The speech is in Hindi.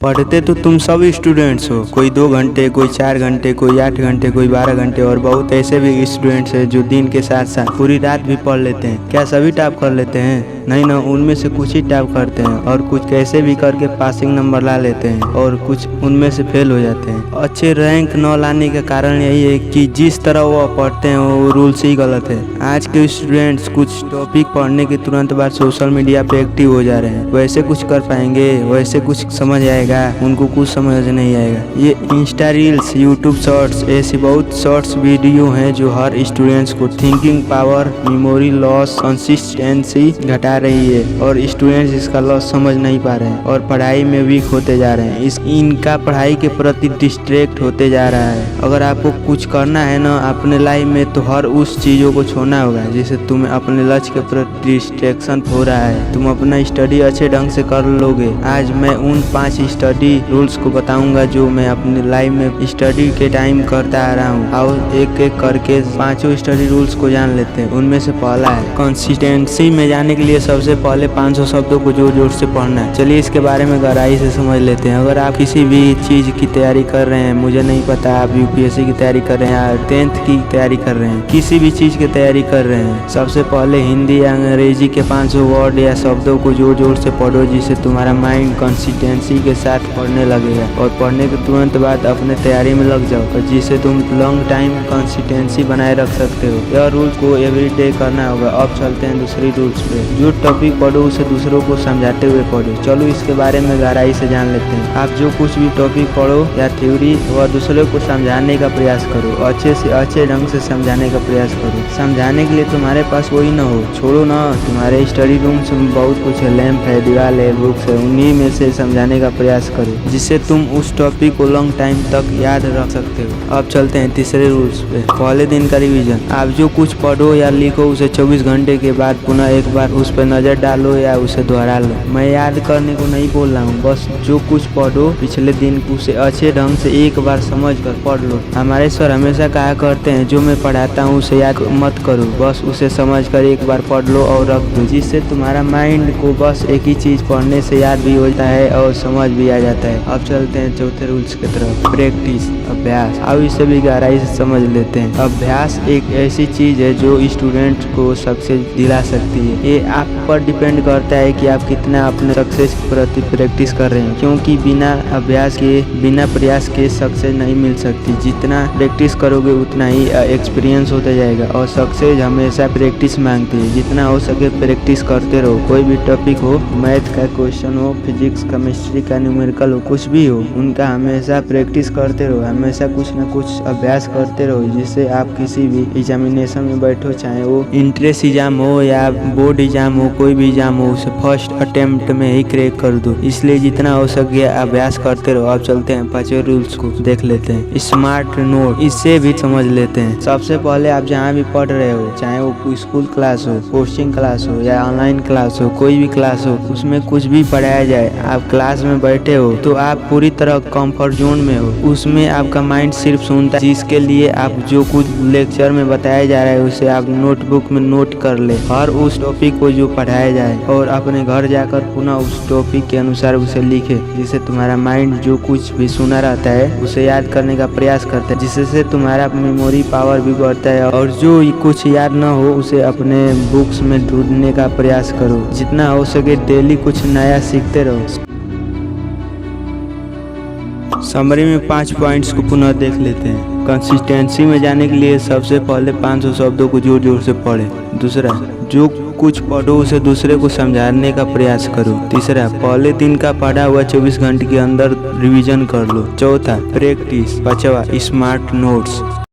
पढ़ते तो तुम सब स्टूडेंट्स हो, कोई 2 घंटे, कोई 4 घंटे, कोई 8 घंटे, कोई 12 घंटे, और बहुत ऐसे भी स्टूडेंट्स हैं जो दिन के साथ साथ पूरी रात भी पढ़ लेते हैं। क्या सभी टॉप कर लेते हैं? नहीं ना, उनमें से कुछ ही टॉप करते हैं और कुछ कैसे भी करके पासिंग नंबर ला लेते हैं और कुछ उनमें से फेल हो जाते हैं। अच्छे रैंक न लाने का कारण यही है कि जिस तरह वो पढ़ते हैं वो रूल्स ही गलत है। आज के स्टूडेंट्स कुछ टॉपिक पढ़ने के तुरंत बाद सोशल मीडिया पे एक्टिव हो जा रहे हैं। वैसे कुछ कर पाएंगे, वैसे कुछ समझ आएगा? उनको कुछ समझ नहीं आएगा। ये इंस्टा रील्स, यूट्यूब शॉर्ट्स, ऐसी बहुत शॉर्ट्स वीडियो हैं जो हर स्टूडेंट्स को thinking power, memory loss, consistency घटा रही है और स्टूडेंट्स इसका लॉस समझ नहीं पा रहे हैं और पढ़ाई में वीक होते जा रहे हैं। इनका पढ़ाई के प्रति डिस्ट्रैक्ट होते जा रहा है। अगर आपको कुछ करना है ना अपने लाइफ में, तो हर उस चीज़ों को छोड़ना होगा जिससे तुम्हें अपने लक्ष्य के प्रति डिस्ट्रैक्शन हो रहा है। तुम अपना स्टडी अच्छे ढंग से कर लोगे। आज मैं उन 5 स्टडी रूल्स को बताऊंगा जो मैं अपनी लाइफ में स्टडी के टाइम करता आ रहा हूँ। और एक एक करके 5 स्टडी रूल्स को जान लेते हैं। उनमें से पहला है, कंसिस्टेंसी में जाने के लिए सबसे पहले 500 शब्दों को जोर जोर से पढ़ना है। चलिए इसके बारे में गहराई से समझ लेते हैं। अगर आप किसी भी चीज की तैयारी कर रहे हैं, मुझे नहीं पता आप यूपीएससी की तैयारी कर रहे हैं या 10th की तैयारी कर रहे हैं, किसी भी चीज की तैयारी कर रहे हैं, सबसे पहले हिंदी या अंग्रेजी के 500 वर्ड या शब्दों को जोर जोर से पढ़ो, जिससे तुम्हारा माइंड कंसिस्टेंसी के साथ पढ़ने लगेगा। और पढ़ने के तुरंत बाद अपने तैयारी में लग जाओ, जिससे तुम लॉन्ग टाइम कंसिस्टेंसी बनाए रख सकते हो। यह रूल को एवरीडे करना होगा। अब चलते हैं दूसरी रूल्स पे। जो टॉपिक पढ़ो उसे दूसरों को समझाते हुए पढ़ो। चलो इसके बारे में गहराई से जान लेते हैं। आप जो कुछ भी टॉपिक पढ़ो या थ्योरी, वह दूसरों को समझाने का प्रयास करो। अच्छे से अच्छे ढंग से समझाने का प्रयास करो। समझाने के लिए तुम्हारे पास कोई ना हो, छोड़ो ना, तुम्हारे स्टडी रूम में बहुत कुछ है, लैंप है, दीवार है, बुक्स है, उन्हीं में से समझाने का प्रयास करो, जिससे तुम उस टॉपिक को लॉन्ग टाइम तक याद रख सकते हो। अब चलते हैं तीसरे रूल्स पे। पहले दिन का रिवीजन। आप जो कुछ पढ़ो या लिखो उसे 24 घंटे के बाद पुनः एक बार उस पर नजर डालो या उसे दोहरा लो। मैं याद करने को नहीं बोल रहा हूँ, बस जो कुछ पढ़ो पिछले दिन उसे अच्छे ढंग से एक बार समझ कर पढ़ लो। हमारे सर हमेशा कहा करते हैं, जो मैं पढ़ाता हूँ उसे याद मत करो, बस उसे समझ कर एक बार पढ़ लो और रख दो, जिससे तुम्हारा माइंड को बस एक ही चीज पढ़ने से याद भी होता है और समझ भी आ जाता है। अब चलते हैं चौथे रूल्स की तरफ, प्रैक्टिस, अभ्यास। अब इसे भी गहराई से समझ लेते हैं। अभ्यास एक ऐसी चीज है जो स्टूडेंट को सक्सेस दिला सकती है। ये आप पर डिपेंड करता है कि आप कितना अपने सक्सेस के प्रति प्रैक्टिस कर रहे हैं, क्योंकि बिना अभ्यास के, बिना प्रयास के सक्सेस नहीं मिल सकती। जितना प्रैक्टिस करोगे उतना ही एक्सपीरियंस होता जाएगा और सक्सेस हमेशा प्रैक्टिस मांगती है। जितना हो सके प्रैक्टिस करते रहो। कोई भी टॉपिक हो, मैथ का क्वेश्चन हो, फिजिक्स, केमिस्ट्री का न्यूमेरिकल हो, कुछ भी हो, उनका हमेशा प्रैक्टिस करते रहो। हमेशा कुछ न कुछ अभ्यास करते रहो, जिससे आप किसी भी एग्जामिनेशन में बैठो, चाहे वो इंट्रेंस एग्जाम हो या बोर्ड एग्जाम हो, कोई भी एग्जाम हो, उसे फर्स्ट अटेम्प्ट में ही क्रैक कर दो। इसलिए जितना हो सके अभ्यास करते रहो। अब चलते हैं 5वें रूल्स को देख लेते हैं। स्मार्ट नोट, इससे भी समझ लेते हैं। सबसे पहले आप जहाँ भी पढ़ रहे हो, चाहे वो स्कूल क्लास हो, कोचिंग क्लास हो या ऑनलाइन क्लास हो, कोई भी क्लास हो, उसमें कुछ भी पढ़ाया जाए, आप क्लास में बैठे हो तो आप पूरी तरह कंफर्ट जोन में हो। उसमें आपका माइंड सिर्फ सुनता है, जिसके लिए आप जो कुछ लेक्चर में बताया जा रहा है उसे आप नोटबुक में नोट कर ले, हर उस टॉपिक को जो पढ़ाया जाए, और अपने घर जाकर पुनः उस टॉपिक के अनुसार उसे लिखे, जिससे तुम्हारा माइंड जो कुछ भी सुना रहता है उसे याद करने का प्रयास करता है, जिससे तुम्हारा मेमोरी पावर भी बढ़ता है। और जो कुछ याद न हो उसे अपने बुक्स में ढूंढने का प्रयास करो। जितना हो सके डेली कुछ नया सीखते रहो। समरी में 5 पॉइंट्स को पुनः देख लेते हैं। कंसिस्टेंसी में जाने के लिए सबसे पहले 500 शब्दों को जोर जोर से पढ़े। दूसरा, जो कुछ पढ़ो उसे दूसरे को समझाने का प्रयास करो। तीसरा, पहले दिन का पढ़ा हुआ 24 घंटे के अंदर रिवीजन कर लो। चौथा, प्रैक्टिस। पांचवा, स्मार्ट नोट्स।